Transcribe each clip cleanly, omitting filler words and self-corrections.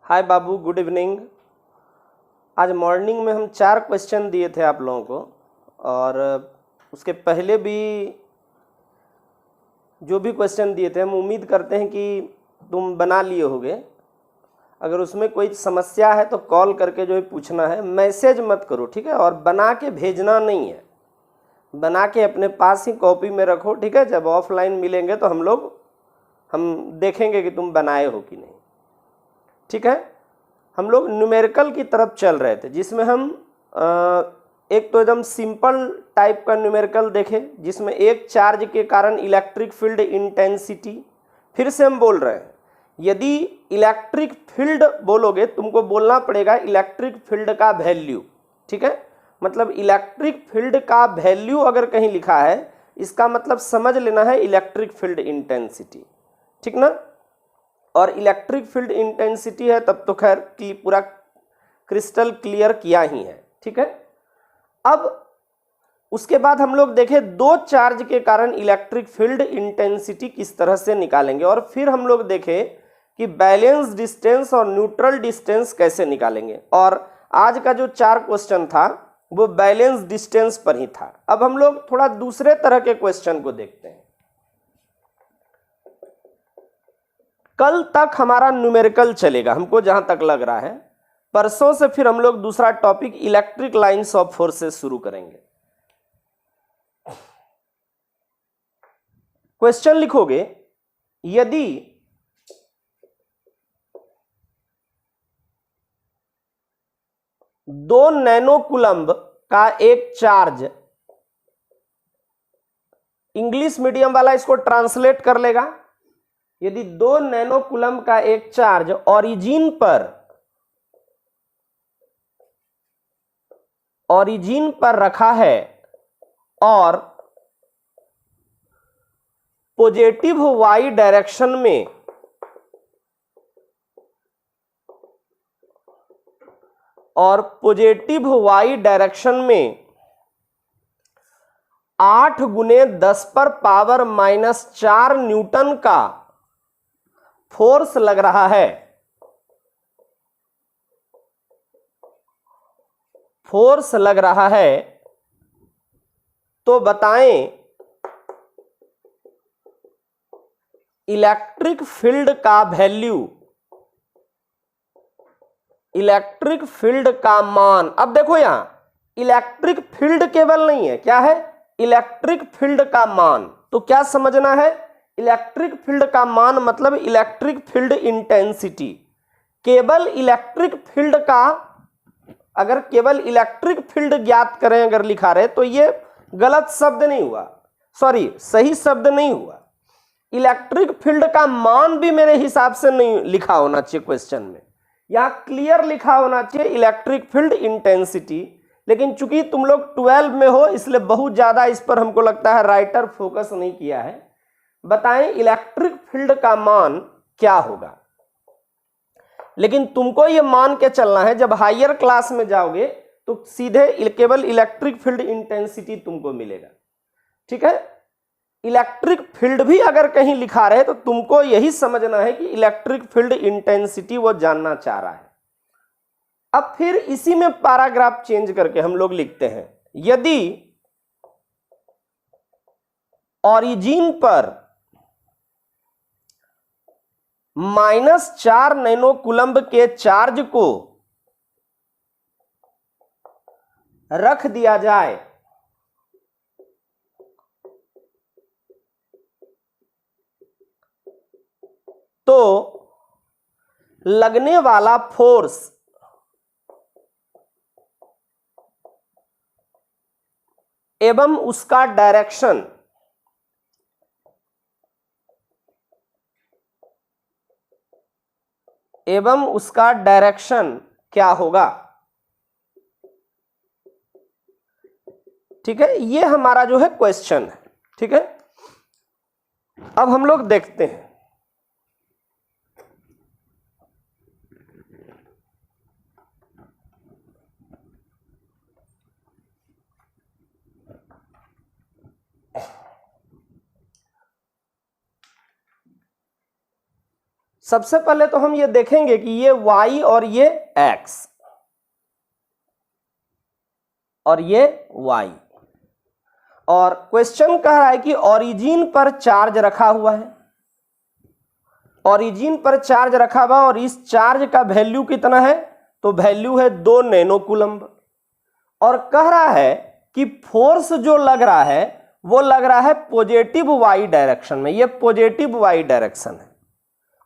हाय बाबू, good evening. आज morning में हम 4 क्वेश्चन दिए थे आप लोगों को और उसके पहले भी जो भी क्वेश्चन दिए थे हम उम्मीद करते हैं कि तुम बना लिए होगे। अगर उसमें कोई समस्या है तो कॉल करके जो है पूछना है, मैसेज मत करो, ठीक है। और बना के भेजना नहीं है, बना के अपने पास ही कॉपी में रखो, ठीक है। जब ऑफलाइन मिलेंगे तो हम देखेंगे कि तुम बनाए हो कि नहीं, ठीक है। हम लोग न्यूमेरिकल की तरफ चल रहे थे जिसमें हम एक तो एकदम सिंपल टाइप का न्यूमेरिकल देखे जिसमें एक चार्ज के कारण इलेक्ट्रिक फील्ड इंटेंसिटी। फिर से हम बोल रहे हैं, यदि इलेक्ट्रिक फील्ड बोलोगे तुमको बोलना पड़ेगा इलेक्ट्रिक फील्ड का वैल्यू, ठीक है। मतलब इलेक्ट्रिक फील्ड का वैल्यू अगर कहीं लिखा है इसका मतलब समझ लेना है इलेक्ट्रिक फील्ड इंटेंसिटी, ठीक ना। और इलेक्ट्रिक फील्ड इंटेंसिटी है तब तो खैर कि पूरा क्रिस्टल क्लियर किया ही है, ठीक है। अब उसके बाद हम लोग देखें दो चार्ज के कारण इलेक्ट्रिक फील्ड इंटेंसिटी किस तरह से निकालेंगे, और फिर हम लोग देखें कि बैलेंस डिस्टेंस और न्यूट्रल डिस्टेंस कैसे निकालेंगे। और आज का जो 4 क्वेश्चन था वो बैलेंस डिस्टेंस पर ही था। अब हम लोग थोड़ा दूसरे तरह के क्वेश्चन को देखते हैं। कल तक हमारा न्यूमेरिकल चलेगा हमको जहां तक लग रहा है, परसों से फिर हम लोग दूसरा topic electric lines of forces शुरू करेंगे। क्वेश्चन लिखोगे, यदि दो नैनो कूलम्ब का एक चार्ज, इंग्लिश मीडियम वाला इसको ट्रांसलेट कर लेगा, यदि 2 नैनो कूलम्ब का एक चार्ज ओरिजिन पर रखा है और पॉजिटिव वाई डायरेक्शन में में 8 गुने 10 पर पावर -4 न्यूटन का फोर्स लग रहा है, तो बताएं इलेक्ट्रिक फील्ड का मान। अब देखो यहां इलेक्ट्रिक फील्ड केवल नहीं है, क्या है, इलेक्ट्रिक फील्ड का मान। तो क्या समझना है, इलेक्ट्रिक फील्ड का मान मतलब इलेक्ट्रिक फील्ड इंटेंसिटी। केवल इलेक्ट्रिक फील्ड का, अगर केवल इलेक्ट्रिक फील्ड ज्ञात करें अगर लिखा रहे तो ये गलत शब्द नहीं हुआ, सॉरी सही शब्द नहीं हुआ। इलेक्ट्रिक फील्ड का मान भी मेरे हिसाब से नहीं लिखा होना चाहिए क्वेश्चन में, यहां क्लियर लिखा होना चाहिए इलेक्ट्रिक फील्ड इंटेंसिटी। लेकिन चूंकि तुम लोग 12 में हो इसलिए बहुत ज्यादा इस पर हमको लगता है राइटर फोकस नहीं किया है। बताएं इलेक्ट्रिक फील्ड का मान क्या होगा। लेकिन तुमको ये मान के चलना है, जब हायर क्लास में जाओगे तो सीधे केवल इलेक्ट्रिक फील्ड इंटेंसिटी तुमको मिलेगा, ठीक है। इलेक्ट्रिक फील्ड भी अगर कहीं लिखा रहे तो तुमको यही समझना है कि इलेक्ट्रिक फील्ड इंटेंसिटी वो जानना चाह रहा है। अब फिर इसी में पैराग्राफ चेंज करके हम लोग लिखते हैं, यदि ओरिजिन पर -4 नैनो कूलम्ब के चार्ज को रख दिया जाए तो लगने वाला फोर्स एवं उसका डायरेक्शन क्या होगा, ठीक है। ये हमारा जो है क्वेश्चन है, ठीक है। अब हम लोग देखते हैं, सबसे पहले तो हम ये देखेंगे कि ये y और ये x और ये y, और क्वेश्चन कह रहा है कि ओरिजिन पर चार्ज रखा हुआ है, ओरिजिन पर चार्ज रखा हुआ और इस चार्ज का वैल्यू कितना है, तो वैल्यू है 2 नैनो कूलम्ब, और कह रहा है कि फोर्स जो लग रहा है वो लग रहा है पॉजिटिव y डायरेक्शन में, ये पॉजिटिव y डायरेक्शन है,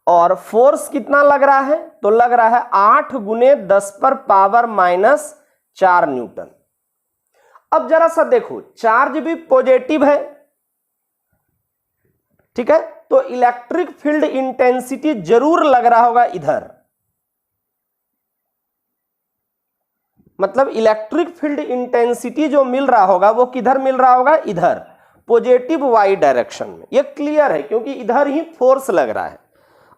और फोर्स कितना लग रहा है, तो लग रहा है 8 गुने 10 पर पावर माइनस 4 न्यूटन। अब जरा सा देखो, चार्ज भी पॉजिटिव है, ठीक है, तो इलेक्ट्रिक फील्ड इंटेंसिटी जरूर लग रहा होगा इधर, मतलब इलेक्ट्रिक फील्ड इंटेंसिटी जो मिल रहा होगा वो किधर मिल रहा होगा, इधर पॉजिटिव y डायरेक्शन में। ये क्लियर है क्योंकि इधर ही फोर्स लग रहा है,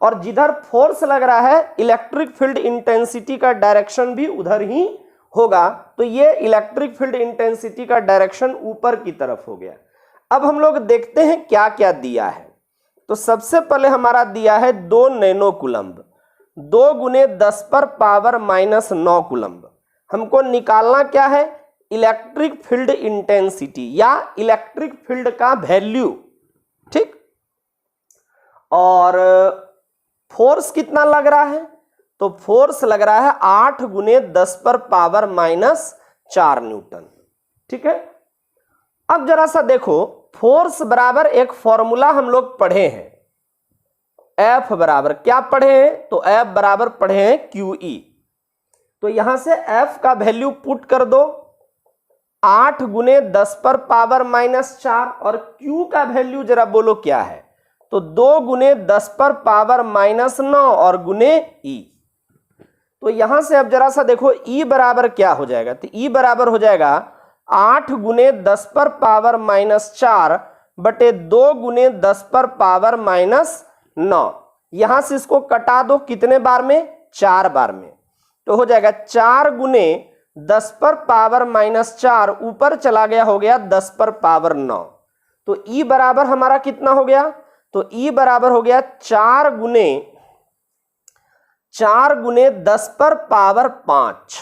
और जिधर फोर्स लग रहा है इलेक्ट्रिक फील्ड इंटेंसिटी का डायरेक्शन भी उधर ही होगा, तो ये इलेक्ट्रिक फील्ड इंटेंसिटी का डायरेक्शन ऊपर की तरफ हो गया। अब हम लोग देखते हैं क्या क्या दिया है। तो सबसे पहले हमारा दिया है 2 नैनो कूलम्ब, 2 गुने 10 पर पावर माइनस 9 कूलम्ब। हमको निकालना क्या है, इलेक्ट्रिक फील्ड इंटेंसिटी या इलेक्ट्रिक फील्ड का वैल्यू, ठीक। और फोर्स कितना लग रहा है, तो फोर्स लग रहा है 8 गुने 10 पर पावर माइनस 4 न्यूटन, ठीक है। अब जरा सा देखो, फोर्स बराबर एक फॉर्मूला हम लोग पढ़े हैं, F बराबर क्या पढ़े हैं, तो F बराबर पढ़े हैं QE। तो यहां से F का वैल्यू पुट कर दो, 8 गुने 10 पर पावर माइनस 4, और Q का वैल्यू जरा बोलो क्या है, तो 2 गुने 10 पर पावर माइनस 9 और गुने E। तो यहां से अब जरा सा देखो E बराबर क्या हो जाएगा, तो E बराबर हो जाएगा 8 गुने 10 पर पावर माइनस 4 बटे 2 गुने 10 पर पावर माइनस 9। यहां से इसको कटा दो, कितने बार में, 4 बार में, तो हो जाएगा 4 गुने 10 पर पावर माइनस 4, ऊपर चला गया, हो गया 10 पर पावर 9। तो E बराबर हमारा कितना हो गया, तो E बराबर हो गया 4 गुने 10 पर पावर 5,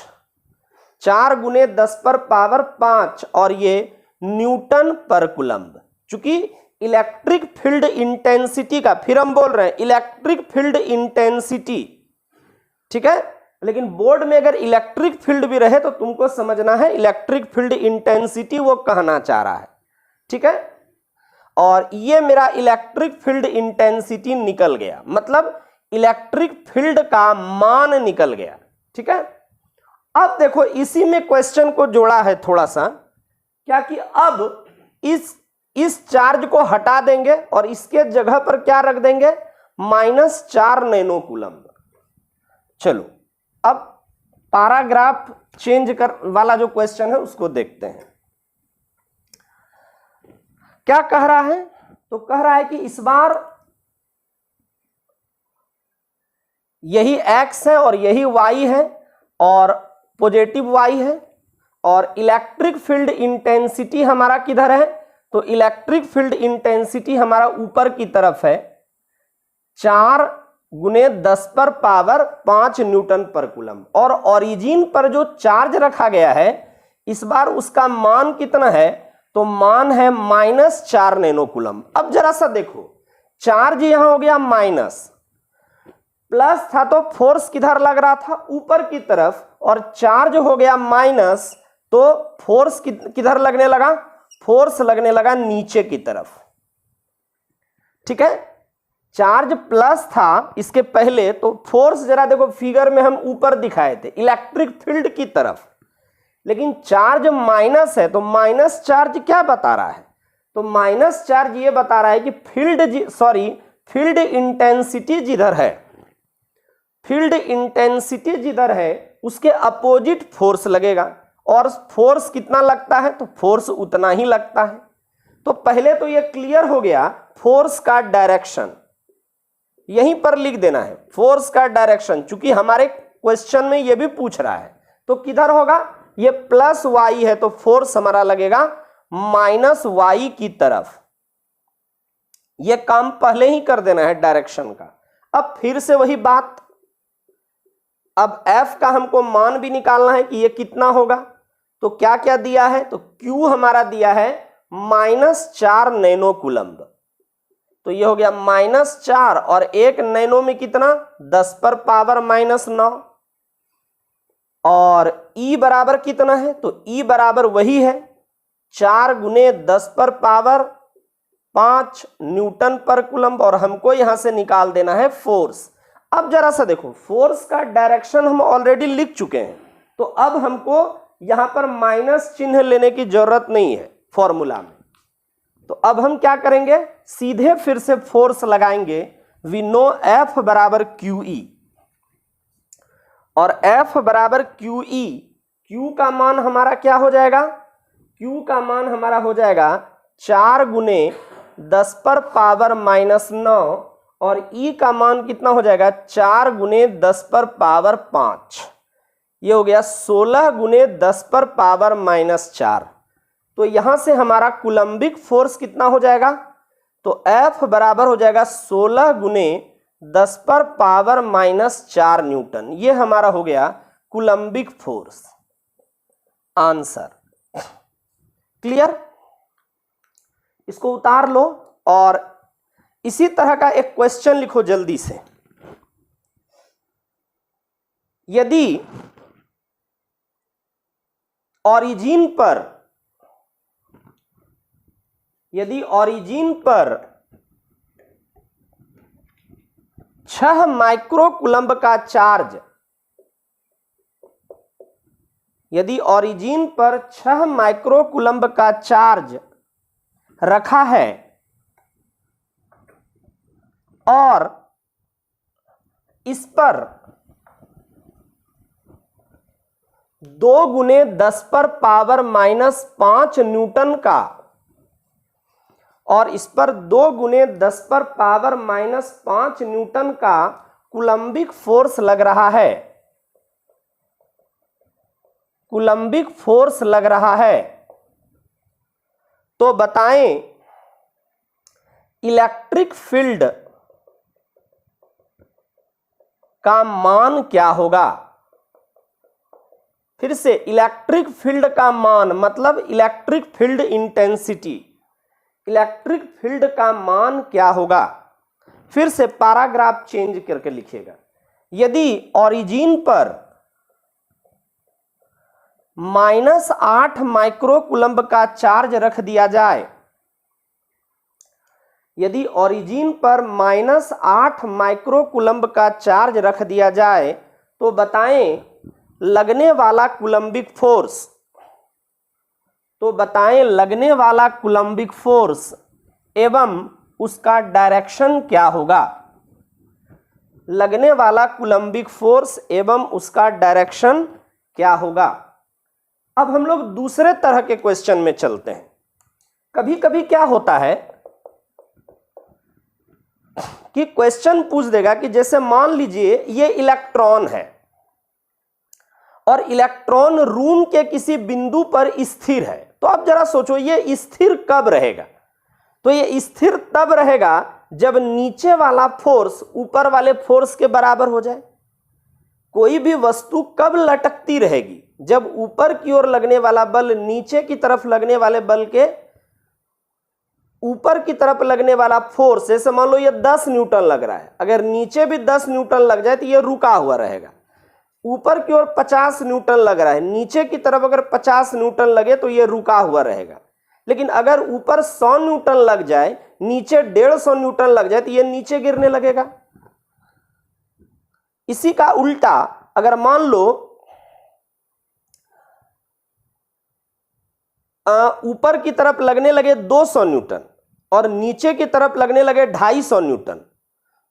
4 गुने 10 पर पावर 5, और ये न्यूटन पर कूलम्ब। चूंकि इलेक्ट्रिक फील्ड इंटेंसिटी का, फिर हम बोल रहे हैं इलेक्ट्रिक फील्ड इंटेंसिटी, ठीक है, लेकिन बोर्ड में अगर इलेक्ट्रिक फील्ड भी रहे तो तुमको समझना है इलेक्ट्रिक फील्ड इंटेंसिटी वो कहना चाह रहा है, ठीक है। और ये मेरा इलेक्ट्रिक फील्ड इंटेंसिटी निकल गया, मतलब इलेक्ट्रिक फील्ड का मान निकल गया, ठीक है। अब देखो इसी में क्वेश्चन को जोड़ा है थोड़ा सा, क्या कि अब इस चार्ज को हटा देंगे और इसके जगह पर क्या रख देंगे, -4 नैनो कूलम्ब। चलो अब पैराग्राफ चेंज कर वाला जो क्वेश्चन है उसको देखते हैं, क्या कह रहा है। तो कह रहा है कि इस बार यही x है और यही y है और पॉजिटिव y है, और इलेक्ट्रिक फील्ड इंटेंसिटी हमारा किधर है, तो इलेक्ट्रिक फील्ड इंटेंसिटी हमारा ऊपर की तरफ है, 4 गुने 10 पर पावर 5 न्यूटन पर कूलम्ब, और ओरिजिन पर जो चार्ज रखा गया है इस बार उसका मान कितना है, तो मान है -4 नैनो कूलम्ब। अब जरा सा देखो, चार्ज यहां हो गया माइनस, प्लस था तो फोर्स किधर लग रहा था, ऊपर की तरफ, और चार्ज हो गया माइनस तो फोर्स किधर लगने लगा, फोर्स लगने लगा नीचे की तरफ, ठीक है। चार्ज प्लस था इसके पहले, तो फोर्स जरा देखो फिगर में हम ऊपर दिखाए थे इलेक्ट्रिक फील्ड की तरफ, लेकिन चार्ज माइनस है, तो माइनस चार्ज क्या बता रहा है, तो माइनस चार्ज ये बता रहा है कि फील्ड इंटेंसिटी जिधर है, फील्ड इंटेंसिटी जिधर है उसके अपोजिट फोर्स लगेगा, और फोर्स कितना लगता है, तो फोर्स उतना ही लगता है। तो पहले तो ये क्लियर हो गया, फोर्स का डायरेक्शन यहीं पर लिख देना है, फोर्स का डायरेक्शन, चूंकि हमारे क्वेश्चन में ये भी पूछ रहा है, तो किधर होगा, ये प्लस y है तो फोर्स हमारा लगेगा -y की तरफ। ये काम पहले ही कर देना है डायरेक्शन का। अब फिर से वही बात, अब F का हमको मान भी निकालना है कि ये कितना होगा। तो क्या क्या दिया है, तो Q हमारा दिया है -4 नैनो कूलम्ब। तो ये हो गया -4 और 1 नैनो में कितना, 10⁻⁻⁹। और E बराबर कितना है, तो E बराबर वही है 4 × 10⁻5 न्यूटन पर कूलम्ब। और हमको यहां से निकाल देना है फोर्स। अब जरा सा देखो, फोर्स का डायरेक्शन हम ऑलरेडी लिख चुके हैं, तो अब हमको यहां पर माइनस चिन्ह लेने की जरूरत नहीं है फॉर्मूला में। तो अब हम क्या करेंगे, सीधे फिर से फोर्स लगाएंगे। वी नो F बराबर QE, और F बराबर QE, Q का मान हमारा क्या हो जाएगा, Q का मान हमारा हो जाएगा 4 × 10⁻⁻⁹ और E का मान कितना हो जाएगा 4 × 10⁻5। ये हो गया 16 × 10⁻⁻4। तो यहां से हमारा कूलम्बिक फोर्स कितना हो जाएगा, तो F बराबर हो जाएगा 16 × 10⁻⁻4 न्यूटन। ये हमारा हो गया कूलम्बिक फोर्स। Answer clear. इसको उतार लो और इसी तरह का एक क्वेश्चन लिखो जल्दी से। यदि ओरिजिन पर 6 माइक्रो कूलम्ब का चार्ज, यदि ओरिजिन पर 6 माइक्रो कूलम्ब का चार्ज रखा है और इस पर 2 × 10⁻⁻5 न्यूटन का, और इस पर 2 × 10⁻⁻5 न्यूटन का कूलम्बिक फोर्स लग रहा है, कूलम्बिक फोर्स लग रहा है, तो बताएं इलेक्ट्रिक फील्ड का मान क्या होगा। फिर से, इलेक्ट्रिक फील्ड का मान मतलब electric field intensity, electric field का मान क्या होगा। फिर से पैराग्राफ चेंज करके लिखिएगा। यदि ओरिजिन पर -8 माइक्रो कूलम्ब का चार्ज रख दिया जाए, यदि ओरिजिन पर -8 माइक्रो कूलम्ब का चार्ज रख दिया जाए, तो बताएं लगने वाला कूलम्बिक फोर्स, तो बताएं लगने वाला कूलम्बिक फोर्स एवं उसका डायरेक्शन क्या होगा। लगने वाला कूलम्बिक फोर्स एवं उसका डायरेक्शन क्या होगा। अब हम लोग दूसरे तरह के क्वेश्चन में चलते हैं। कभी कभी क्या होता है कि क्वेश्चन पूछ देगा कि जैसे मान लीजिए ये इलेक्ट्रॉन है और इलेक्ट्रॉन रूम के किसी बिंदु पर स्थिर है। तो अब जरा सोचो ये स्थिर कब रहेगा, तो ये स्थिर तब रहेगा जब नीचे वाला फोर्स ऊपर वाले फोर्स के बराबर हो जाए। कोई भी वस्तु कब लटकती रहेगी, जब ऊपर की ओर लगने वाला बल नीचे की तरफ लगने वाले बल के ऊपर की तरफ लगने वाला फोर्स, जैसे मान लो ये 10 न्यूटन लग रहा है, अगर नीचे भी 10 न्यूटन लग जाए तो ये रुका हुआ रहेगा। ऊपर की ओर 50 न्यूटन लग रहा है, नीचे की तरफ अगर 50 न्यूटन लगे तो ये रुका हुआ रहेगा। लेकिन अगर ऊपर 100 न्यूटन लग जाए, नीचे 150 न्यूटन लग जाए तो ये नीचे गिरने लगेगा। इसी का उल्टा अगर मान लो ऊपर की तरफ लगने लगे 200 न्यूटन और नीचे की तरफ लगने लगे 250 न्यूटन,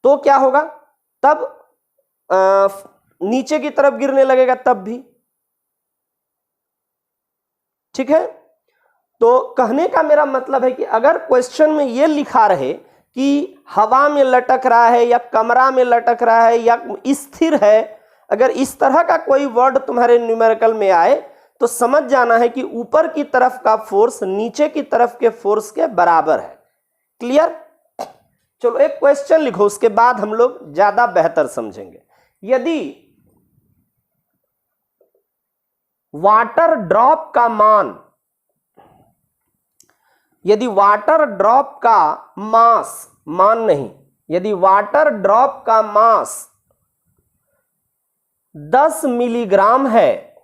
तो क्या होगा, तब नीचे की तरफ गिरने लगेगा तब भी। ठीक है, तो कहने का मेरा मतलब है कि अगर क्वेश्चन में यह लिखा रहे कि हवा में लटक रहा है या कमरा में लटक रहा है या स्थिर है, अगर इस तरह का कोई वर्ड तुम्हारे न्यूमेरिकल में आए तो समझ जाना है कि ऊपर की तरफ का फोर्स नीचे की तरफ के फोर्स के बराबर है। क्लियर। चलो एक क्वेश्चन लिखो, उसके बाद हम लोग ज्यादा बेहतर समझेंगे। यदि वाटर ड्रॉप का मान, यदि वाटर ड्रॉप का मास, मान नहीं, यदि वाटर ड्रॉप का मास 10 मिलीग्राम है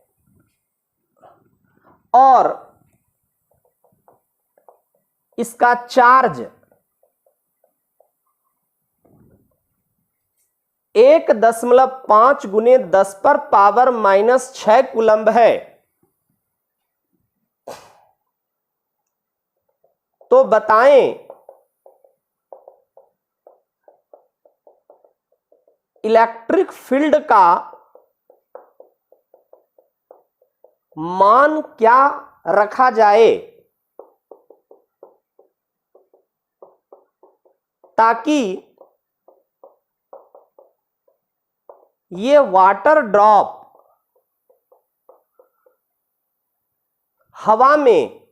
और इसका चार्ज 1.5 गुने 10 पर पावर -6 कूलम्ब है, तो बताएं इलेक्ट्रिक फील्ड का मान क्या रखा जाए ताकि ये वाटर ड्रॉप हवा में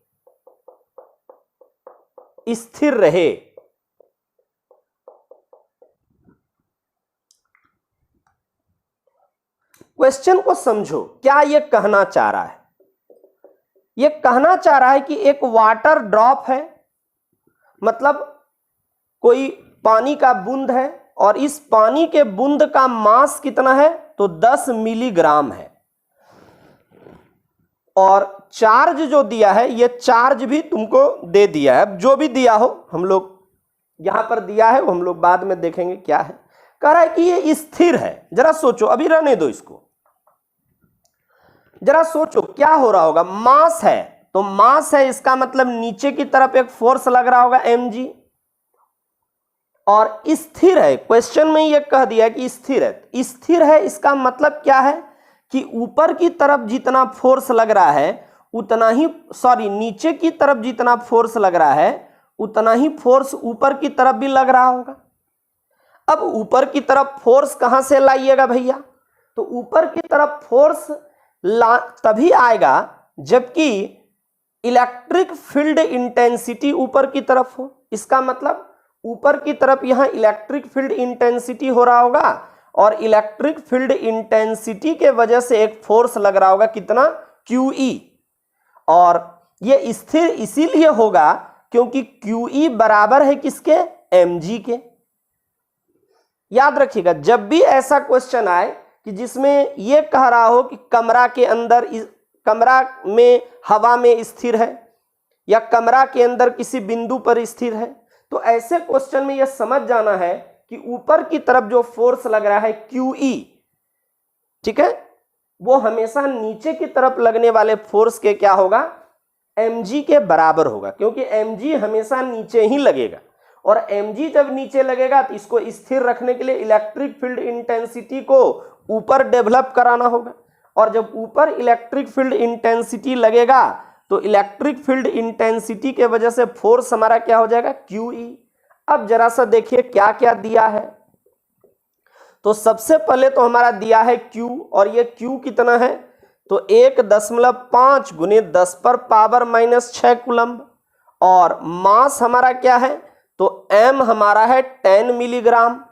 स्थिर रहे। क्वेश्चन को समझो, क्या ये कहना चाह रहा है? ये कहना चाह रहा है कि एक वाटर ड्रॉप है, मतलब कोई पानी का बूंद है और इस पानी के बूंद का मास कितना है, तो 10 मिलीग्राम है, और चार्ज जो दिया है, ये चार्ज भी तुमको दे दिया है। अब जो भी दिया हो, हम लोग यहां पर दिया है वो हम लोग बाद में देखेंगे क्या है। कह रहा है कि ये स्थिर है। जरा सोचो, अभी रहने दो इसको, जरा सोचो क्या हो रहा होगा। मास है, तो मास है, इसका मतलब नीचे की तरफ एक फोर्स लग रहा होगा mg, और स्थिर है, क्वेश्चन में ये कह दिया कि स्थिर है। स्थिर है इसका मतलब क्या है कि ऊपर की तरफ जितना फोर्स लग रहा है उतना ही, सॉरी, नीचे की तरफ जितना फोर्स लग रहा है उतना ही फोर्स ऊपर की तरफ भी लग रहा होगा। अब ऊपर की तरफ फोर्स कहां से लाइएगा भैया? तो ऊपर की तरफ फोर्स तभी आएगा जबकि इलेक्ट्रिक फील्ड इंटेंसिटी ऊपर की तरफ हो। इसका मतलब ऊपर की तरफ यहां इलेक्ट्रिक फील्ड इंटेंसिटी हो रहा होगा, और इलेक्ट्रिक फील्ड इंटेंसिटी के वजह से एक फोर्स लग रहा होगा, कितना? QE। और ये स्थिर इसीलिए होगा क्योंकि QE बराबर है किसके? mg के। याद रखिएगा, जब भी ऐसा क्वेश्चन आए कि जिसमें यह कह रहा हो कि कमरा के अंदर, कमरा में हवा में स्थिर है या कमरा के अंदर किसी बिंदु पर स्थिर है, तो ऐसे क्वेश्चन में यह समझ जाना है कि ऊपर की तरफ जो फोर्स लग रहा है QE, ठीक है, वो हमेशा नीचे की तरफ लगने वाले फोर्स के क्या होगा? mg के बराबर होगा, क्योंकि mg हमेशा नीचे ही लगेगा, और mg जब नीचे लगेगा तो इसको स्थिर रखने के लिए इलेक्ट्रिक फील्ड इंटेंसिटी को ऊपर डेवलप कराना होगा, और जब ऊपर इलेक्ट्रिक फील्ड इंटेंसिटी लगेगा तो इलेक्ट्रिक फील्ड इंटेंसिटी के वजह से फोर्स हमारा क्या हो जाएगा? QE। अब जरा सा देखिए क्या क्या दिया है। तो सबसे पहले तो हमारा दिया है Q, और ये Q कितना है? तो 1.5 गुने 10 पर पावर -6 कूलम्ब, और मास हमारा क्या है? तो m हमारा है 10 मिलीग्राम,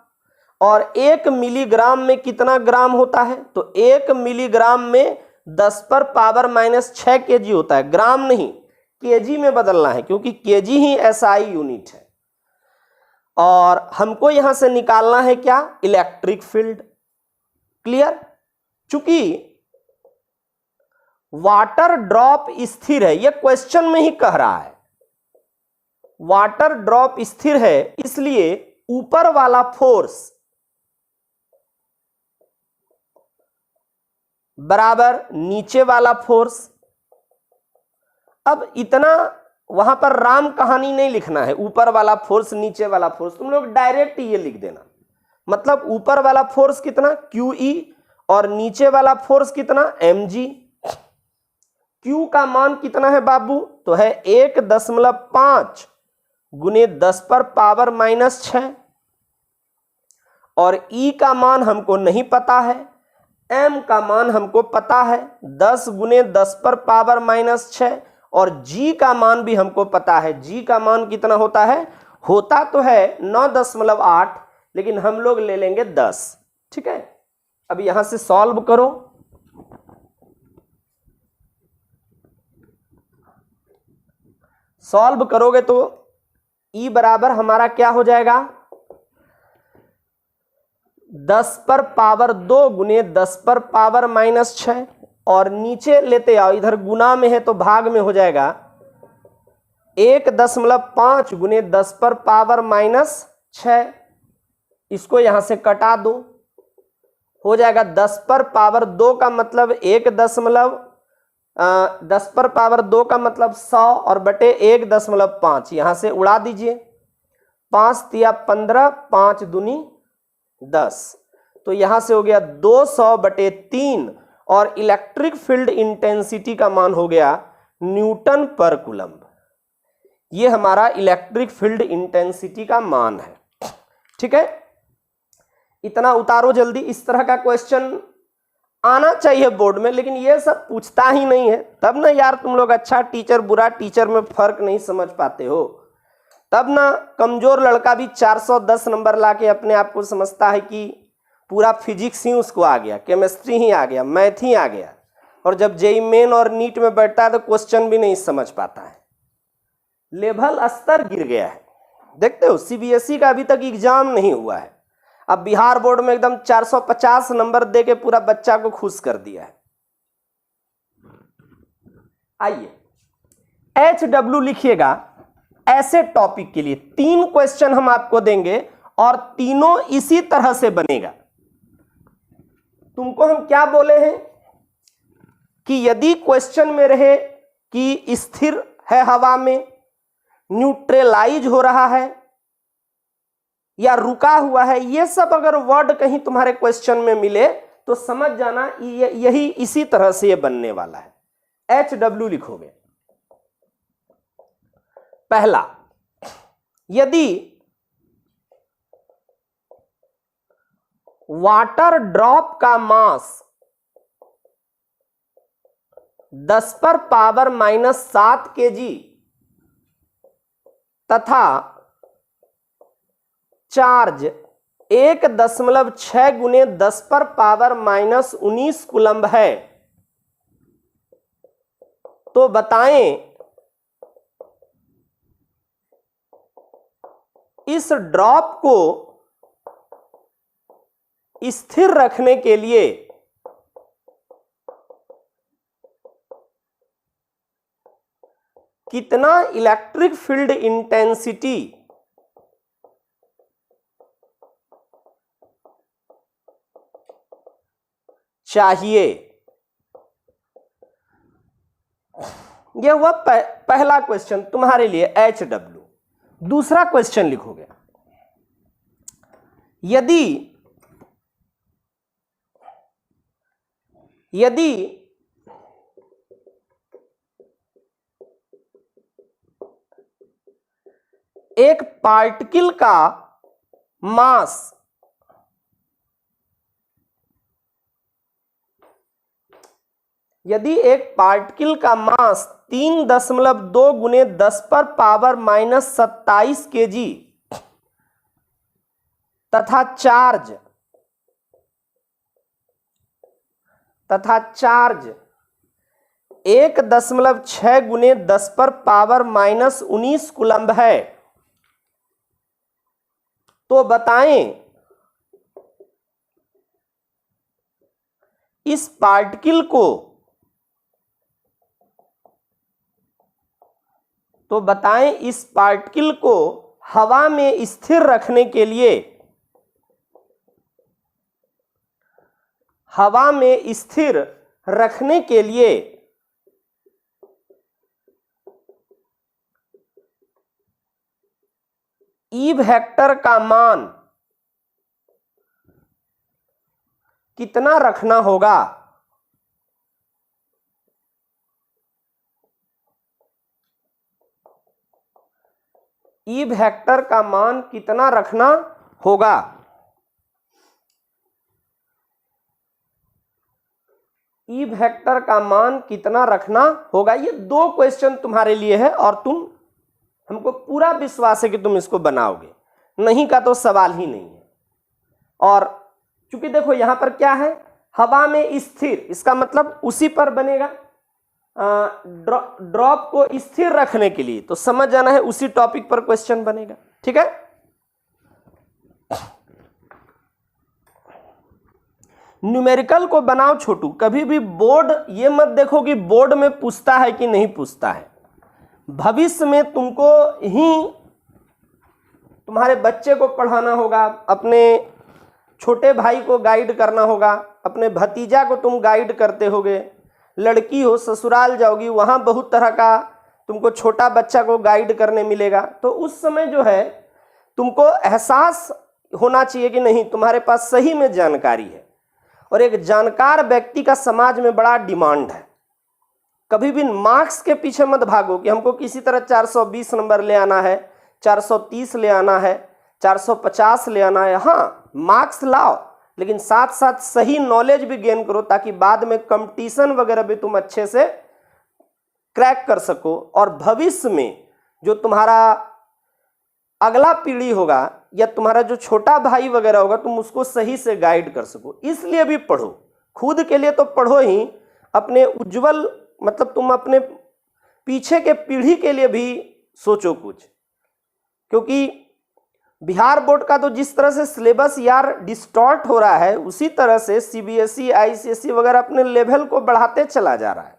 और 1 मिलीग्राम में कितना ग्राम होता है? तो 1 मिलीग्राम में 10 पर पावर -6 kg होता है, ग्राम नहीं, kg में बदलना है, क्योंकि kg ही SI यूनिट है। और हमको यहां से निकालना है क्या? Electric field. क्लियर? चूंकि वाटर ड्रॉप स्थिर है, यह क्वेश्चन में ही कह रहा है, वाटर ड्रॉप स्थिर है, इसलिए ऊपर वाला फोर्स बराबर नीचे वाला फोर्स। अब इतना वहां पर राम कहानी नहीं लिखना है, ऊपर वाला फोर्स नीचे वाला फोर्स, तुम लोग डायरेक्ट ये लिख देना। मतलब ऊपर वाला फोर्स कितना? QE, और नीचे वाला फोर्स कितना? mg। Q का मान कितना है बाबू? तो है 1.5 गुने 10 पर पावर -6, और E का मान हमको नहीं पता है, M का मान हमको पता है 10 गुने 10 पर पावर -6, और G का मान भी हमको पता है। G का मान कितना होता है? होता तो है 9.8, लेकिन हम लोग ले लेंगे 10। ठीक है, अब यहां से सॉल्व करो। सॉल्व करोगे तो E बराबर हमारा क्या हो जाएगा, 10 पर पावर 2 गुने 10 पर पावर -6, और नीचे लेते आओ, इधर गुना में है तो भाग में हो जाएगा 1.5 गुने 10 पर पावर -6। इसको यहां से कटा दो, हो जाएगा 10 पर पावर 2 का मतलब 10 पर पावर 2 का मतलब 100 और बटे 1.5 यहां से उड़ा दीजिए। 5 तिया 15, 5 दूनी 10, तो यहां से हो गया 200 बटे 3, और इलेक्ट्रिक फील्ड इंटेंसिटी का मान हो गया न्यूटन पर कूलम्ब। ये हमारा इलेक्ट्रिक फील्ड इंटेंसिटी का मान है। ठीक है, इतना उतारो जल्दी। इस तरह का क्वेश्चन आना चाहिए बोर्ड में, लेकिन ये सब पूछता ही नहीं है। तब ना यार तुम लोग अच्छा टीचर बुरा टीचर में फर्क नहीं समझ पाते हो। तब ना कमजोर लड़का भी 410 नंबर लाके अपने आप को समझता है कि पूरा फिजिक्स ही उसको आ गया, केमिस्ट्री ही आ गया, मैथ ही आ गया, और जब जेईई मेन और नीट में बैठता है तो क्वेश्चन भी नहीं समझ पाता है। लेवल स्तर गिर गया है। देखते हो सीबीएसई का अभी तक एग्जाम नहीं हुआ है, अब बिहार बोर्ड में एकदम 450 नंबर दे के पूरा बच्चा को खुश कर दिया है। आइए HW लिखिएगा। ऐसे टॉपिक के लिए 3 क्वेश्चन हम आपको देंगे और तीनों इसी तरह से बनेगा। तुमको हम क्या बोले हैं कि यदि क्वेश्चन में रहे कि स्थिर है हवा में, न्यूट्रलाइज हो रहा है या रुका हुआ है, ये सब अगर वर्ड कहीं तुम्हारे क्वेश्चन में मिले तो समझ जाना यही इसी तरह से ये बनने वाला है। HW लिखोगे। पहला, यदि वाटर ड्रॉप का मास 10 पर पावर -7 kg तथा चार्ज 1.6 गुने 10 पर पावर -19 कूलम्ब है, तो बताएं इस ड्रॉप को स्थिर रखने के लिए कितना इलेक्ट्रिक फील्ड इंटेंसिटी चाहिए। यह हुआ पहला क्वेश्चन तुम्हारे लिए HW। दूसरा क्वेश्चन लिखोगे, यदि एक पार्टिकल का मास यदि एक पार्टिकल का मास 3.2 गुने 10 पर पावर -27 kg तथा चार्ज 1.6 गुने 10 पर पावर -19 कूलम्ब है, तो बताएं इस पार्टिकल को हवा में स्थिर रखने के लिए ई वेक्टर का मान कितना रखना होगा। ई वेक्टर का मान कितना रखना होगा। ई वेक्टर का मान कितना रखना होगा। ये 2 क्वेश्चन तुम्हारे लिए है और तुम हमको पूरा विश्वास है कि तुम इसको बनाओगे, नहीं का तो सवाल ही नहीं है। और चूंकि देखो यहां पर क्या है, हवा में स्थिर, इसका मतलब उसी पर बनेगा। ड्रॉप को स्थिर रखने के लिए तो समझ जाना है उसी टॉपिक पर क्वेश्चन बनेगा, ठीक है। न्यूमेरिकल को बनाओ छोटू, कभी भी बोर्ड ये मत देखो कि बोर्ड में पूछता है कि नहीं पूछता है। भविष्य में तुमको ही तुम्हारे बच्चे को पढ़ाना होगा, अपने छोटे भाई को गाइड करना होगा, अपने भतीजा को तुम गाइड करते होगे, लड़की हो ससुराल जाओगी वहाँ बहुत तरह का तुमको छोटा बच्चा को गाइड करने मिलेगा। तो उस समय जो है तुमको एहसास होना चाहिए कि नहीं तुम्हारे पास सही में जानकारी है, और एक जानकार व्यक्ति का समाज में बड़ा डिमांड है। कभी भी मार्क्स के पीछे मत भागो कि हमको किसी तरह 420 नंबर ले आना है, 430 ले आना है, 450 ले आना है। हाँ मार्क्स लाओ, लेकिन साथ साथ सही नॉलेज भी गेन करो ताकि बाद में कंपटीशन वगैरह भी तुम अच्छे से क्रैक कर सको, और भविष्य में जो तुम्हारा अगला पीढ़ी होगा या तुम्हारा जो छोटा भाई वगैरह होगा तुम उसको सही से गाइड कर सको। इसलिए भी पढ़ो, खुद के लिए तो पढ़ो ही, अपने उज्जवल मतलब तुम अपने पीछे के पीढ़ी के लिए भी सोचो कुछ। क्योंकि बिहार बोर्ड का तो जिस तरह से सिलेबस यार डिस्टॉर्ट हो रहा है, उसी तरह से सीबीएसई आईसीएसई वगैरह अपने लेवल को बढ़ाते चला जा रहा है।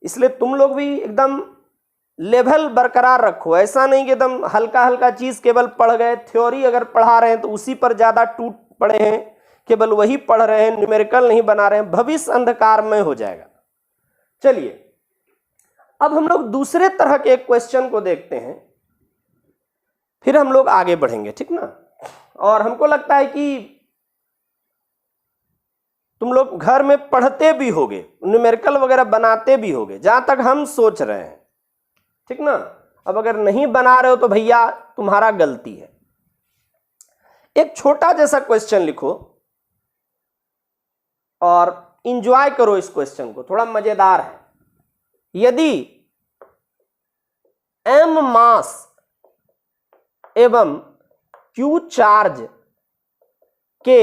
इसलिए तुम लोग भी एकदम लेवल बरकरार रखो, ऐसा नहीं कि एकदम हल्का हल्का चीज केवल पढ़ गए। थ्योरी अगर पढ़ा रहे हैं तो उसी पर ज्यादा टूट पड़े हैं, केवल वही पढ़ रहे हैं, न्यूमेरिकल नहीं बना रहे हैं, भविष्य अंधकारमय हो जाएगा। चलिए अब हम लोग दूसरे तरह के एक क्वेश्चन को देखते हैं, फिर हम लोग आगे बढ़ेंगे, ठीक ना। और हमको लगता है कि तुम लोग घर में पढ़ते भी होगे, न्यूमेरिकल वगैरह बनाते भी होगे, जहां तक हम सोच रहे हैं, ठीक ना। अब अगर नहीं बना रहे हो तो भैया तुम्हारा गलती है। एक छोटा जैसा क्वेश्चन लिखो और इंजॉय करो इस क्वेश्चन को, थोड़ा मजेदार है। यदि m मास एवं q चार्ज के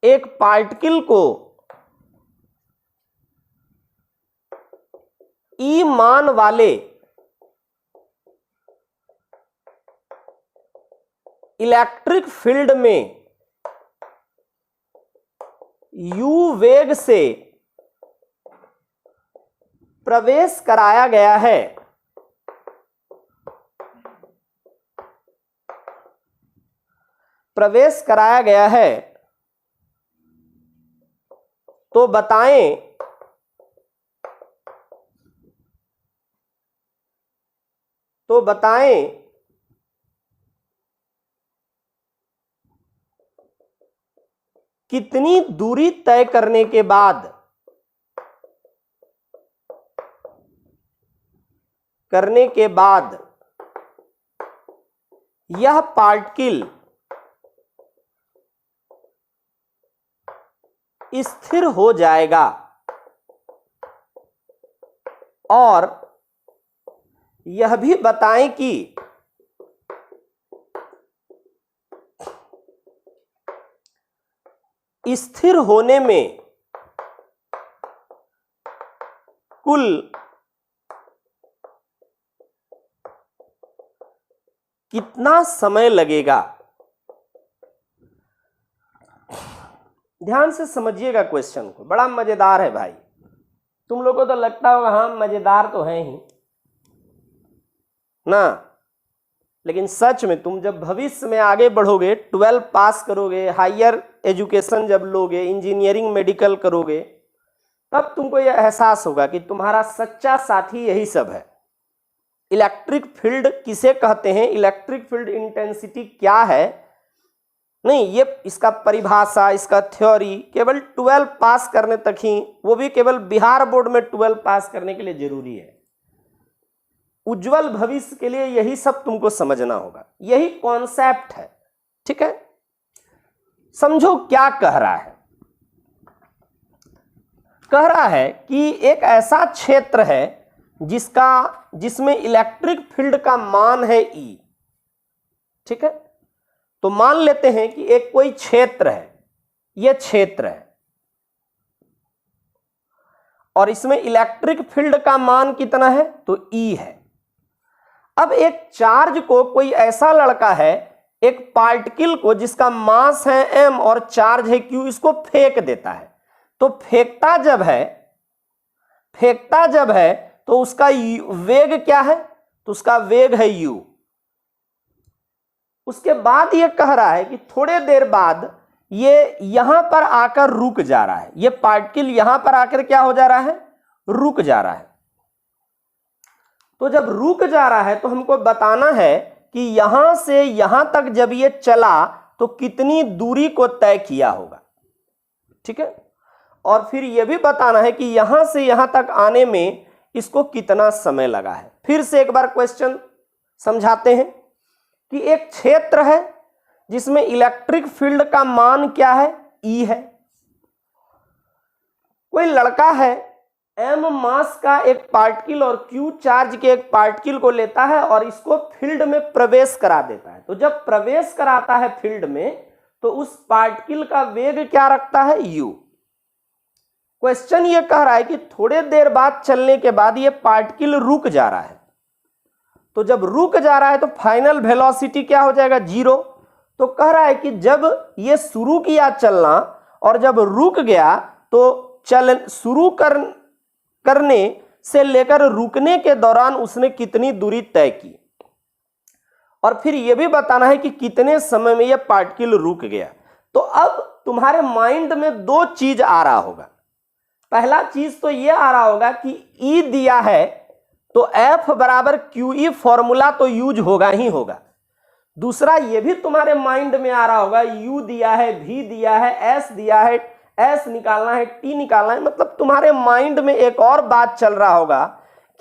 एक पार्टिकल को E मान वाले इलेक्ट्रिक फील्ड में u वेग से प्रवेश कराया गया है, तो बताएं कितनी दूरी तय करने के बाद यह पार्टिकल स्थिर हो जाएगा, और यह भी बताएं कि स्थिर होने में कुल कितना समय लगेगा। ध्यान से समझिएगा क्वेश्चन को, बड़ा मजेदार है भाई। तुम लोगों को तो लगता होगा हाँ मजेदार तो है ही ना, लेकिन सच में तुम जब भविष्य में आगे बढ़ोगे, 12 पास करोगे, हायर एजुकेशन जब लोगे, इंजीनियरिंग मेडिकल करोगे, तब तुमको यह एहसास होगा कि तुम्हारा सच्चा साथी यही सब है। इलेक्ट्रिक फील्ड किसे कहते हैं, इलेक्ट्रिक फील्ड इंटेंसिटी क्या है, नहीं ये इसका परिभाषा, इसका थ्योरी केवल 12 पास करने तक ही, वो भी केवल बिहार बोर्ड में 12 पास करने के लिए जरूरी है। उज्जवल भविष्य के लिए यही सब तुमको समझना होगा, यही कॉन्सेप्ट है, ठीक है। समझो क्या कह रहा है। कह रहा है कि एक ऐसा क्षेत्र है जिसमें इलेक्ट्रिक फील्ड का मान है E। ठीक है, तो मान लेते हैं कि एक कोई क्षेत्र है, यह क्षेत्र है और इसमें इलेक्ट्रिक फील्ड का मान कितना है, तो E है। अब एक चार्ज को, कोई ऐसा लड़का है, एक पार्टिकल को जिसका मास है m और चार्ज है q, इसको फेंक देता है। तो फेंकता जब है तो उसका वेग क्या है, तो उसका वेग है u। उसके बाद ये कह रहा है कि थोड़े देर बाद ये यहां पर आकर रुक जा रहा है, ये पार्टिकल यहां पर आकर क्या हो जा रहा है, रुक जा रहा है। तो जब रुक जा रहा है तो हमको बताना है कि यहां से यहां तक जब ये चला तो कितनी दूरी को तय किया होगा। ठीक है, और फिर यह भी बताना है कि यहां से यहां तक आने में इसको कितना समय लगा है। फिर से एक बार क्वेश्चन समझाते हैं कि एक क्षेत्र है जिसमें इलेक्ट्रिक फील्ड का मान क्या है, E है। कोई लड़का है, m मास का एक पार्टिकल और q चार्ज के एक पार्टिकल को लेता है और इसको फील्ड में प्रवेश करा देता है। तो जब प्रवेश कराता है फील्ड में तो उस पार्टिकल का वेग क्या रखता है, u। क्वेश्चन ये कह रहा है कि थोड़े देर बाद चलने के बाद ये पार्टिकल रुक जा रहा है। तो जब रुक जा रहा है तो फाइनल वेलोसिटी क्या हो जाएगा, 0। तो कह रहा है कि जब ये शुरू किया चलना और जब रुक गया तो शुरू करने से लेकर रुकने के दौरान उसने कितनी दूरी तय की, और फिर यह भी बताना है कि कितने समय में यह पार्टिकल रुक गया। तो अब तुम्हारे माइंड में दो चीज आ रहा होगा। पहला चीज तो यह आ रहा होगा कि E दिया है तो F बराबर QE फॉर्मूला तो यूज होगा ही होगा। दूसरा यह भी तुम्हारे माइंड में आ रहा होगा, U दिया है, V दिया है, S दिया है, S निकालना है, T निकालना है। मतलब तुम्हारे माइंड में एक और बात चल रहा होगा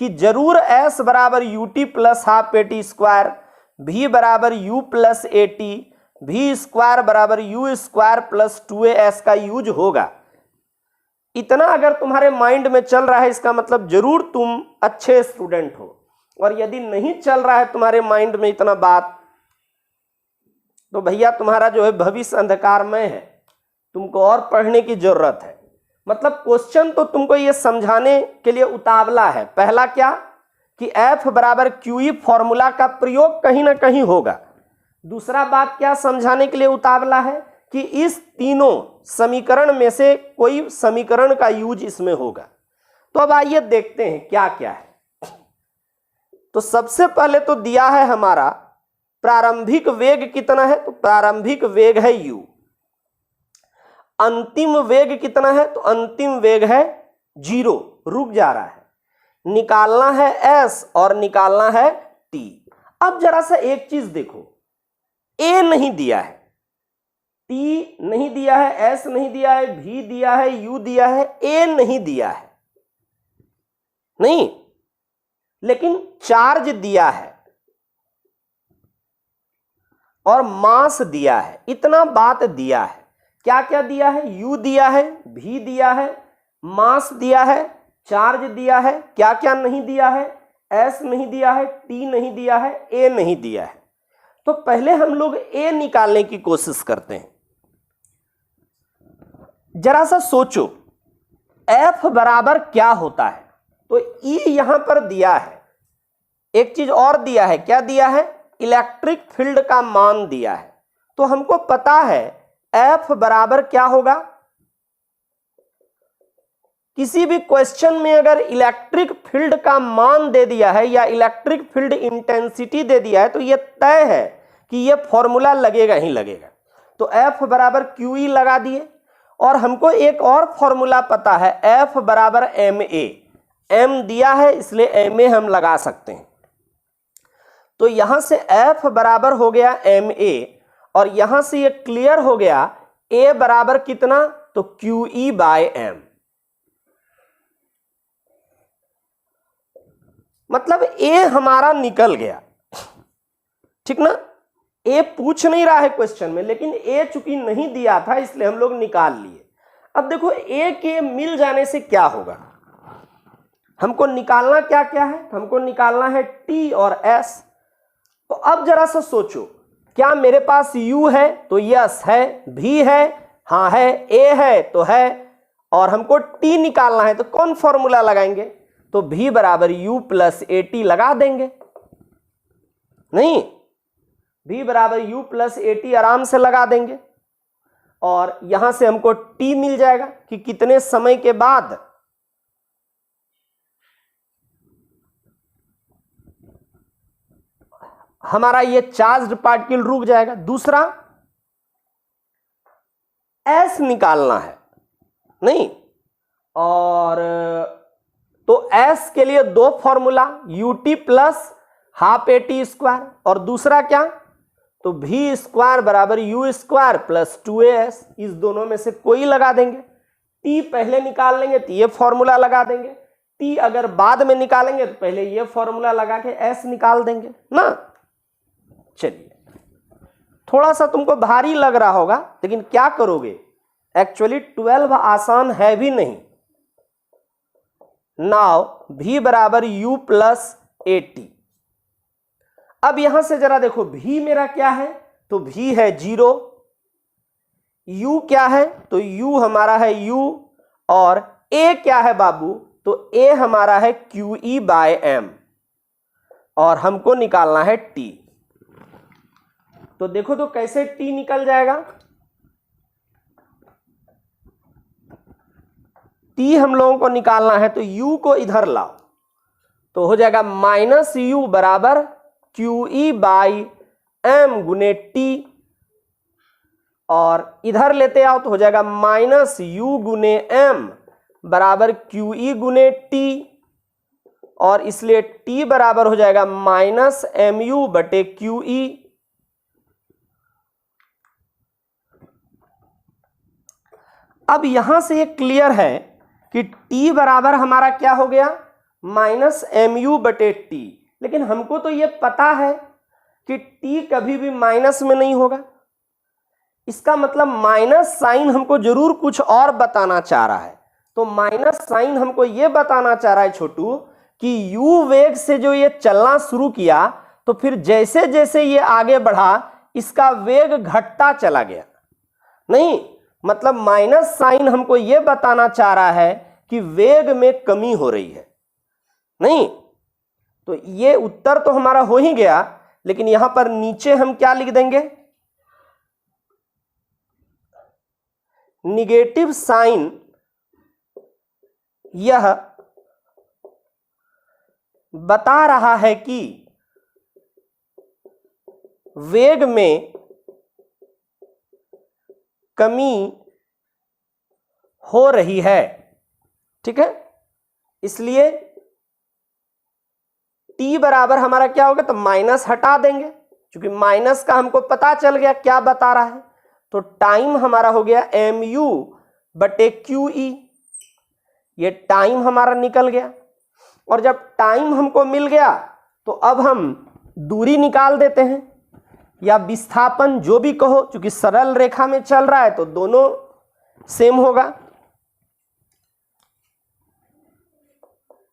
कि जरूर S बराबर UT plus half AT square, V बराबर U plus AT, V square बराबर U स्क्वायर प्लस 2AS का यूज होगा। इतना अगर तुम्हारे माइंड में चल रहा है इसका मतलब जरूर तुम अच्छे स्टूडेंट हो, और यदि नहीं चल रहा है तुम्हारे माइंड में इतना बात तो भैया तुम्हारा जो है भविष्य अंधकारमय है, तुमको और पढ़ने की जरूरत है। मतलब क्वेश्चन तो तुमको ये समझाने के लिए उतावला है। पहला क्या कि F बराबर QE फॉर्मूला का प्रयोग कहीं ना कहीं होगा। दूसरा बात क्या समझाने के लिए उतावला है कि इस तीनों समीकरण में से कोई समीकरण का यूज इसमें होगा। तो अब आइए देखते हैं क्या क्या है। तो सबसे पहले तो दिया है हमारा प्रारंभिक वेग कितना है, तो प्रारंभिक वेग है u। अंतिम वेग कितना है, तो अंतिम वेग है 0, रुक जा रहा है। निकालना है s और निकालना है t। अब जरा सा एक चीज देखो, a नहीं दिया है, t नहीं दिया है, s नहीं दिया है, v दिया है, u दिया है, a नहीं दिया है, नहीं, लेकिन चार्ज दिया है और मास दिया है। इतना बात दिया है। क्या क्या दिया है, u दिया है, v दिया है, मास दिया है, चार्ज दिया है। क्या क्या नहीं दिया है, s नहीं दिया है, t नहीं दिया है, a नहीं दिया है। तो पहले हम लोग a निकालने की कोशिश करते हैं। जरा सा सोचो F बराबर क्या होता है, तो E यहां पर दिया है। एक चीज और दिया है, क्या दिया है, इलेक्ट्रिक फील्ड का मान दिया है। तो हमको पता है F बराबर क्या होगा। किसी भी क्वेश्चन में अगर इलेक्ट्रिक फील्ड का मान दे दिया है या इलेक्ट्रिक फील्ड इंटेंसिटी दे दिया है तो यह तय है कि यह फॉर्मूला लगेगा ही लगेगा। तो F बराबर QE लगा दिए, और हमको एक और फॉर्मूला पता है, F बराबर MA। M दिया है इसलिए MA हम लगा सकते हैं। तो यहां से F बराबर हो गया MA, और यहां से ये क्लियर हो गया A बराबर कितना, तो QE बाय M। मतलब A हमारा निकल गया, ठीक ना। A पूछ नहीं रहा है क्वेश्चन में, लेकिन A चूंकि नहीं दिया था इसलिए हम लोग निकाल लिए। अब देखो ए के मिल जाने से क्या होगा, हमको निकालना क्या क्या है, हमको निकालना है टी और एस। तो अब जरा सा सोचो, क्या मेरे पास u है तो यस है, भी है हाँ है, a है तो है, और हमको t निकालना है तो कौन फॉर्मूला लगाएंगे, तो v बराबर u प्लस ए टी लगा देंगे। नहीं, v बराबर u प्लस ए टी आराम से लगा देंगे, और यहां से हमको t मिल जाएगा कि कितने समय के बाद हमारा ये चार्ज्ड पार्टिकल रुक जाएगा। दूसरा S निकालना है, नहीं, और तो S के लिए दो formula, ut plus half A T square, और दूसरा क्या, तो v स्क्वायर बराबर u स्क्वायर प्लस 2as, इस दोनों में से कोई लगा देंगे। t पहले निकाल लेंगे तो ये फॉर्मूला लगा देंगे, t अगर बाद में निकालेंगे तो पहले ये फॉर्मूला लगा के s निकाल देंगे ना। चलिए, थोड़ा सा तुमको भारी लग रहा होगा, लेकिन क्या करोगे, एक्चुअली 12 आसान है भी नहीं। नाउ v बराबर u प्लस ए टी। अब यहां से जरा देखो, v मेरा क्या है, तो v है 0, u क्या है, तो u हमारा है u, और a क्या है बाबू, तो a हमारा है QE बाय m, और हमको निकालना है t। तो देखो तो कैसे t निकल जाएगा, t हम लोगों को निकालना है तो u को इधर लाओ, तो हो जाएगा माइनस u बराबर QE बाई m गुने t, और इधर लेते आओ तो हो जाएगा माइनस u गुने m बराबर QE गुने t, और इसलिए t बराबर हो जाएगा माइनस mu बटे QE। अब यहां से ये क्लियर है कि t बराबर हमारा क्या हो गया, माइनस mu बटे t, लेकिन हमको तो ये पता है कि t कभी भी माइनस में नहीं होगा। इसका मतलब माइनस साइन हमको जरूर कुछ और बताना चाह रहा है। तो माइनस साइन हमको ये बताना चाह रहा है छोटू कि u वेग से जो ये चलना शुरू किया, तो फिर जैसे जैसे ये आगे बढ़ा इसका वेग घटता चला गया। नहीं, मतलब माइनस साइन हमको ये बताना चाह रहा है कि वेग में कमी हो रही है। नहीं, तो ये उत्तर तो हमारा हो ही गया, लेकिन यहां पर नीचे हम क्या लिख देंगे, निगेटिव साइन यह बता रहा है कि वेग में कमी हो रही है। ठीक है, इसलिए t बराबर हमारा क्या होगा, तो माइनस हटा देंगे, क्योंकि माइनस का हमको पता चल गया क्या बता रहा है। तो टाइम हमारा हो गया mu बटे QE, ये टाइम हमारा निकल गया। और जब टाइम हमको मिल गया तो अब हम दूरी निकाल देते हैं, या विस्थापन जो भी कहो, क्योंकि सरल रेखा में चल रहा है तो दोनों सेम होगा।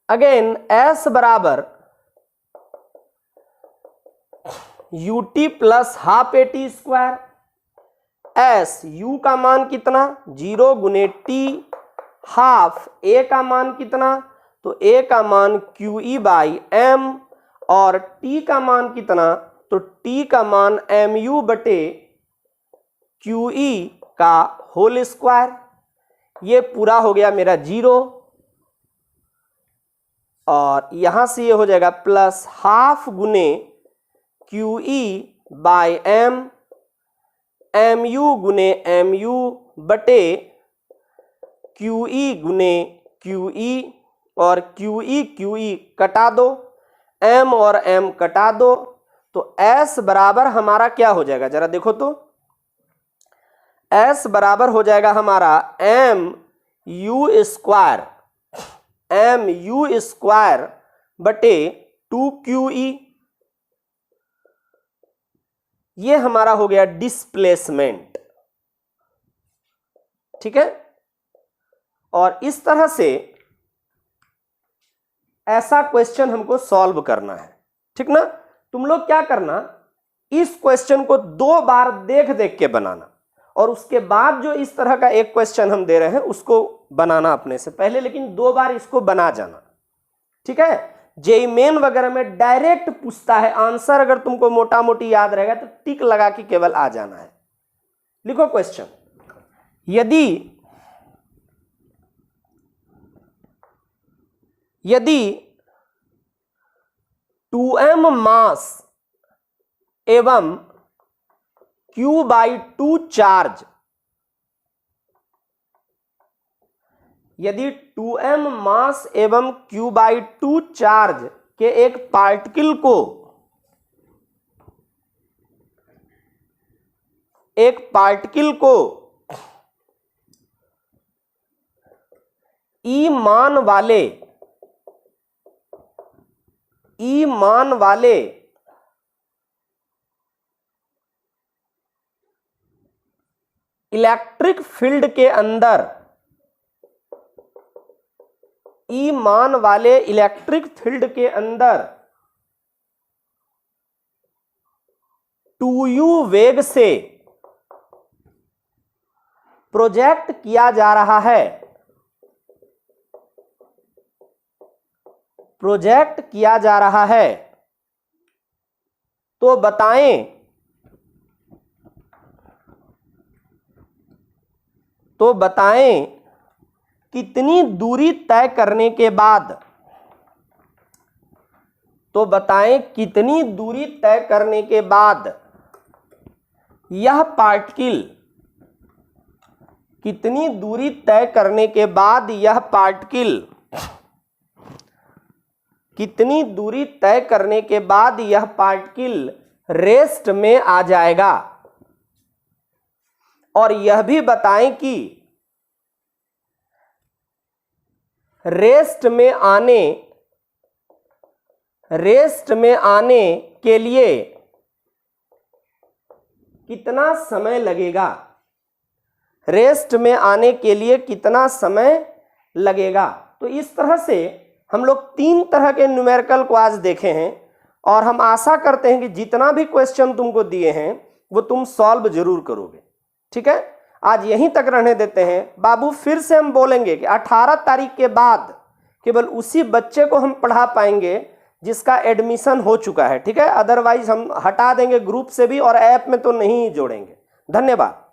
अगेन s बराबर ut plus half A T square, s u का मान कितना 0 गुने t, हाफ a का मान कितना, तो a का मान QE बाई m, और t का मान कितना, तो t का मान mu बटे QE का होल स्क्वायर। ये पूरा हो गया मेरा 0, और यहां से ये हो जाएगा प्लस हाफ गुने QE बाय m, mu गुने mu बटे QE गुने QE, और QE कटा दो, m और m कटा दो, तो s बराबर हमारा क्या हो जाएगा, जरा देखो तो, s बराबर हो जाएगा हमारा mu स्क्वायर बटे 2QE। ये हमारा हो गया डिस्प्लेसमेंट। ठीक है, और इस तरह से ऐसा क्वेश्चन हमको सॉल्व करना है, ठीक ना। तुम लोग क्या करना, इस क्वेश्चन को 2 बार देख देख के बनाना, और उसके बाद जो इस तरह का एक क्वेश्चन हम दे रहे हैं उसको बनाना अपने से पहले, लेकिन 2 बार इसको बना जाना, ठीक है। जेईई मेन वगैरह में डायरेक्ट पूछता है आंसर, अगर तुमको मोटा मोटी याद रहेगा तो टिक लगा के केवल आ जाना है। लिखो क्वेश्चन, यदि 2m मास एवं Q/2 चार्ज, यदि 2m मास एवं Q/2 चार्ज के एक पार्टिकल को E मान वाले इलेक्ट्रिक फील्ड के अंदर, E मान वाले इलेक्ट्रिक फील्ड के अंदर 2u वेग से प्रोजेक्ट किया जा रहा है, तो बताएं कितनी दूरी तय करने के बाद यह पार्टिकल रेस्ट में आ जाएगा, और यह भी बताएं कि रेस्ट में आने के लिए कितना समय लगेगा। तो इस तरह से हम लोग 3 तरह के न्यूमेरिकल को आज देखे हैं, और हम आशा करते हैं कि जितना भी क्वेश्चन तुमको दिए हैं वो तुम सॉल्व जरूर करोगे, ठीक है। आज यहीं तक रहने देते हैं बाबू। फिर से हम बोलेंगे कि 18 तारीख के बाद केवल उसी बच्चे को हम पढ़ा पाएंगे जिसका एडमिशन हो चुका है, ठीक है। अदरवाइज हम हटा देंगे ग्रुप से भी, और ऐप में तो नहीं जोड़ेंगे। धन्यवाद।